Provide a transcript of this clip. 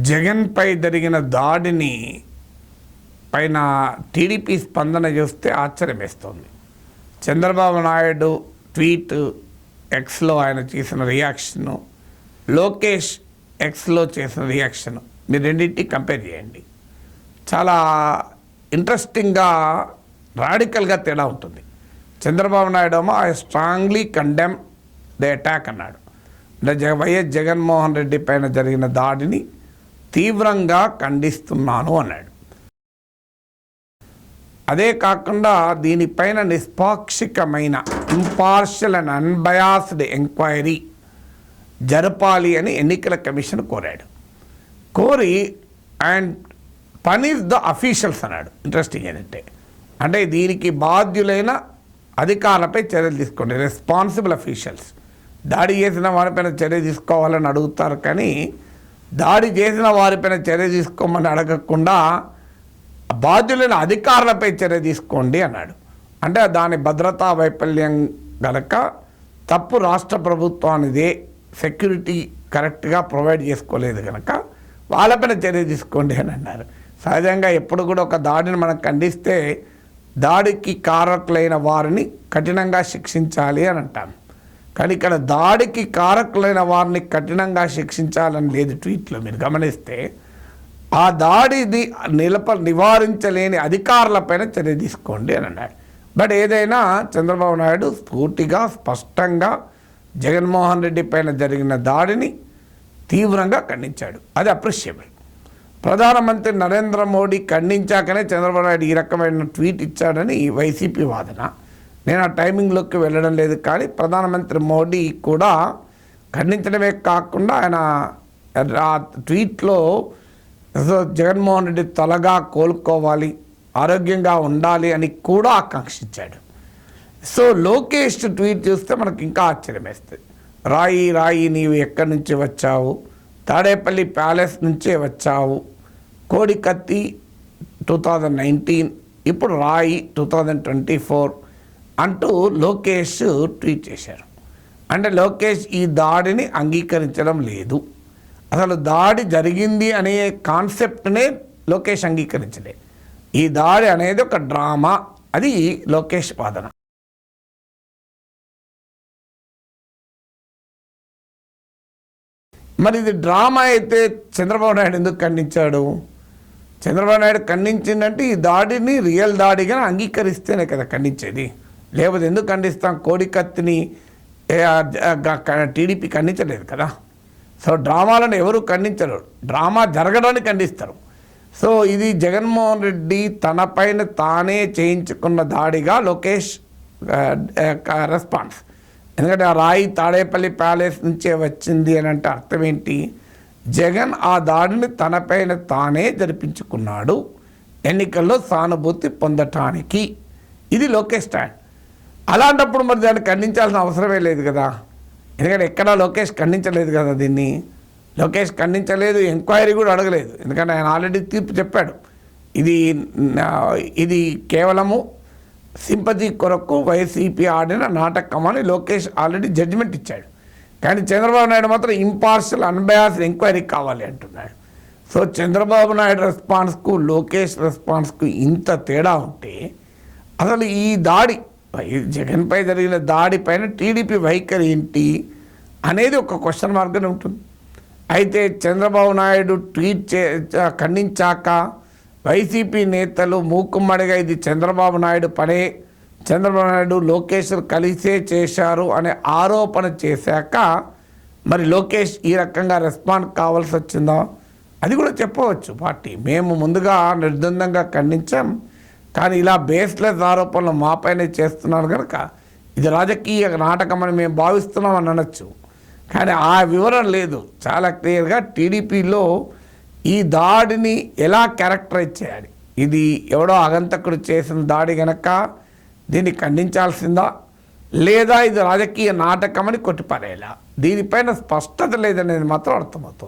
జగన్పై జరిగిన దాడిని పైన టీడీపీ స్పందన చూస్తే ఆశ్చర్యం వేస్తుంది. చంద్రబాబు నాయుడు ట్వీట్ ఎక్స్లో ఆయన చేసిన రియాక్షను, లోకేష్ ఎక్స్లో చేసిన రియాక్షను మీరు రెండింటిని కంపేర్ చేయండి. చాలా ఇంట్రెస్టింగ్గా రాడికల్గా తేడా ఉంటుంది. చంద్రబాబు నాయుడు ఏమో I strongly condemn the attack అన్నాడు. అంటే వైఎస్ జగన్మోహన్ రెడ్డి పైన జరిగిన దాడిని తీవ్రంగా ఖండిస్తున్నాను అన్నాడు. అదే కాకుండా దీనిపైన నిష్పాక్షికమైన ఇంపార్షియల్ అండ్ అన్బయాస్డ్ ఎంక్వైరీ జరపాలి అని ఎన్నికల కమిషన్ కోరాడు. కోరి అండ్ పనిష్ ద అఫీషియల్స్ అన్నాడు. ఇంట్రెస్టింగ్ ఏంటంటే అంటే దీనికి బాధ్యులైన అధికారులపై చర్యలు తీసుకోండి, రెస్పాన్సిబుల్ అఫీషియల్స్. దాడి చేసిన వారిపైన చర్య తీసుకోవాలని అడుగుతారు, కానీ దాడి చేసిన వారిపైన చర్య తీసుకోమని అడగకుండా బాధ్యులైన అధికారులపై చర్య తీసుకోండి అన్నాడు. అంటే దాని భద్రతా వైఫల్యం గనక తప్పు రాష్ట్ర ప్రభుత్వానిదే, సెక్యూరిటీ కరెక్ట్గా ప్రొవైడ్ చేసుకోలేదు కనుక వాళ్ళపైన చర్య తీసుకోండి అని అన్నారు. సహజంగా ఎప్పుడు కూడా ఒక దాడిని మనం ఖండిస్తే దాడికి కారకులైన వారిని కఠినంగా శిక్షించాలి అని అంటాం. కానీ ఇక్కడ దాడికి కారకులైన వారిని కఠినంగా శిక్షించాలని లేదు ట్వీట్లో. మీరు గమనిస్తే ఆ దాడిని నివారించలేని అధికారులపైన చర్య తీసుకోండి అని అన్నాడు. బట్ ఏదైనా చంద్రబాబు నాయుడు పూర్తిగా స్పష్టంగా జగన్మోహన్ రెడ్డి పైన జరిగిన దాడిని తీవ్రంగా ఖండించాడు. అది అప్రిషియబుల్. ప్రధానమంత్రి నరేంద్ర మోడీ ఖండించాకనే చంద్రబాబు నాయుడు ఈ రకమైన ట్వీట్ ఇచ్చాడని వైసీపీ వాదన. నేను ఆ టైమింగ్లోకి వెళ్ళడం లేదు, కానీ ప్రధానమంత్రి మోడీ కూడా ఖండించడమే కాకుండా ఆయన ఆ ట్వీట్లో జగన్మోహన్ రెడ్డి త్వరగా కోలుకోవాలి, ఆరోగ్యంగా ఉండాలి అని కూడా ఆకాంక్షించాడు. సో లోకేష్ ట్వీట్ చూస్తే మనకు ఇంకా ఆశ్చర్యం వేస్తుంది. రాయి రాయి నీవు ఎక్కడి నుంచి వచ్చావు, తాడేపల్లి ప్యాలెస్ నుంచే వచ్చావు, కోడికత్తి 2019, ఇప్పుడు రాయి 2024 అంటూ లోకేష్ ట్వీట్ చేశారు. అంటే లోకేష్ ఈ దాడిని అంగీకరించడం లేదు. అసలు దాడి జరిగింది అనే కాన్సెప్ట్నే లోకేష్ అంగీకరించలే. ఈ దాడి అనేది ఒక డ్రామా, అది లోకేష్ వాదన. మరి ఇది డ్రామా అయితే చంద్రబాబు నాయుడు ఎందుకు ఖండించాడు? చంద్రబాబు నాయుడు ఖండించిందంటే ఈ దాడిని రియల్ దాడిగా అంగీకరిస్తేనే కదా ఖండించేది. లేకపోతే ఎందుకు ఖండిస్తాం? కోడికత్తిని టీడీపీ ఖండించలేదు కదా. సో డ్రామాలను ఎవరు ఖండించరు, డ్రామా జరగడాన్ని ఖండిస్తారు. సో ఇది జగన్మోహన్ రెడ్డి తన పైన తానే చేయించుకున్న దాడిగా లోకేష్ రెస్పాన్స్. ఎందుకంటే ఆ రాయి తాడేపల్లి ప్యాలెస్ నుంచే వచ్చింది అని అంటే అర్థం ఏంటి? జగన్ ఆ దాడిని తనపైన తానే జరిపించుకున్నాడు ఎన్నికల్లో సానుభూతి పొందటానికి. ఇది లోకేష్ స్టాండ్. అలాంటప్పుడు మరి దాన్ని ఖండించాల్సిన అవసరమే లేదు కదా. ఎందుకంటే ఎక్కడా లోకేష్ ఖండించలేదు కదా దీన్ని. లోకేష్ ఖండించలేదు, ఎంక్వైరీ కూడా అడగలేదు. ఎందుకంటే ఆయన ఆల్రెడీ తీర్పు చెప్పాడు. ఇది కేవలము సింపతి కొరకు వైసీపీ ఆడిన నాటకం అని లోకేష్ ఆల్రెడీ జడ్జిమెంట్ ఇచ్చాడు. కానీ చంద్రబాబు నాయుడు మాత్రం ఇంపార్షియల్ అన్బయాస్డ్ ఎంక్వైరీ కావాలి అంటున్నాడు. సో చంద్రబాబు నాయుడు రెస్పాన్స్కు లోకేష్ రెస్పాన్స్కు ఇంత తేడా ఉంటే అసలు ఈ దాడి జగన్పై జరిగిన దాడిపైన టీడీపీ వైఖరి ఏంటి అనేది ఒక క్వశ్చన్ మార్క్గానే ఉంటుంది. అయితే చంద్రబాబు నాయుడు ట్వీట్ ఖండించాక వైసీపీ నేతలు మూకుమ్మడిగా ఇది చంద్రబాబు నాయుడు పనే, చంద్రబాబు నాయుడు లోకేష్ కలిసే చేశారు అనే ఆరోపణ చేశాక మరి లోకేష్ ఈ రకంగా రెస్పాండ్ కావాల్సి వచ్చిందా? అది కూడా చెప్పవచ్చు పార్టీ. మేము ముందుగా నిర్ద్వందంగా ఖండించాం, కానీ ఇలా బేస్లెస్ ఆరోపణలు మాపైనే చేస్తున్నారు కనుక ఇది రాజకీయ నాటకం అని మేము భావిస్తున్నామని అనొచ్చు. కానీ ఆ వివరణ లేదు. చాలా క్లియర్గా టీడీపీలో ఈ దాడిని ఎలా క్యారెక్టరైజ్ చేయాలి, ఇది ఎవడో అగంతకుడు చేసిన దాడి కనుక దీన్ని ఖండించాల్సిందా, లేదా ఇది రాజకీయ నాటకం అని కొట్టిపారేలా, దీనిపైన స్పష్టత లేదనేది మాత్రం అర్థమవుతుంది.